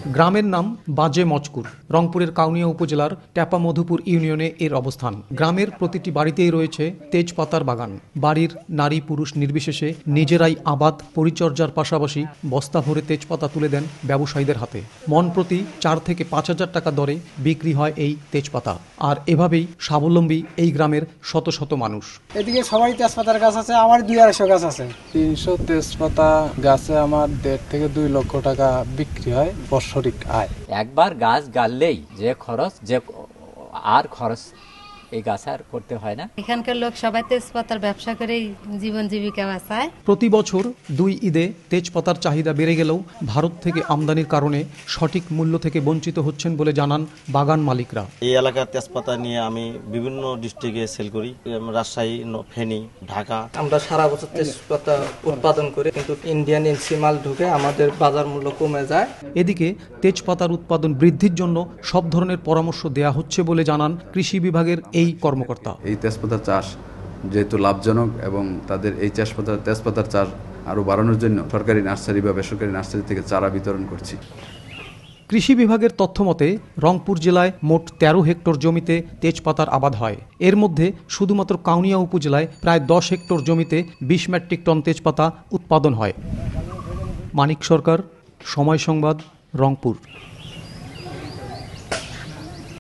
গ্রামের নাম বাজে মচকুর। রংপুরের কাউনিয়া উপজেলার ট্যাপা মধুপুর ইউনিয়নে এর অবস্থান। গ্রামের প্রতিটি বাড়িতেই রয়েছে তেজপাতার বাগান। বাড়ির নারী পুরুষ নির্বিশেষে নিজেরাই আবাদ পরিচর্যার পাশাপাশি বস্তা ভরে তেজপাতা তুলে দেন ব্যবসায়ীদের হাতে। মন প্রতি 4 থেকে 5 হাজার টাকা দরে বিক্রি হয় এই তেজপাতা। আর এভাবেই স্বাবলম্বী এই গ্রামের শত শত মানুষ। এদিকে সবাই তেজপাতার গাছ আছে, আমার 2-250 গাছ আছে। 300 তেজপাতা গাছে আমার 1.5 থেকে 2 লক্ষ টাকা বিক্রি হয় বাৎসরিক আয়। একবার গাছ গাললেই যে খরচ আর খরচ এই গাছ আর করতে হয় না। এখানকার লোক সবাই তেজপাতার ব্যবসা করেই জীবন জীবিকা বাঁচায়। প্রতি বছর 2 ঈদে তেজপাতার চাহিদা বেড়ে গেলেও ভারত থেকে আমদানির কারণে সঠিক মূল্য থেকে বঞ্চিত হচ্ছেন বলে জানান বাগান মালিকরা। এই এলাকার তেজপাতা নিয়ে আমি বিভিন্ন ডিস্ট্রিক্টে সেল করি, রাজশাহী, ফেনী, ঢাকা। আমরা সারা বছর তেজপাতা উৎপাদন করি, কিন্তু ইন্ডিয়ান এনসি মাল ঢুকে আমাদের বাজার মূল্য কমে যায়। এদিকে তেজপাতার উৎপাদন বৃদ্ধির জন্য সব ধরনের পরামর্শ দেয়া হচ্ছে বলে জানান কৃষি বিভাগের এই কর্মকর্তা। এই তেজপাতা চাষ যেহেতু লাভজনক এবং তাদের এই তেজপাতার চাষ আরও বাড়ানোর জন্য সরকারি নার্সারি বা বেসরকারি নার্সারি থেকে চারা বিতরণ করছি। কৃষি বিভাগের তথ্য মতে রংপুর জেলায় মোট 13 হেক্টর জমিতে তেজপাতার আবাদ হয়। এর মধ্যে শুধুমাত্র কাউনিয়া উপজেলায় প্রায় 10 হেক্টর জমিতে 20 মেট্রিক টন তেজপাতা উৎপাদন হয়। মানিক সরকার, সময় সংবাদ, রংপুর।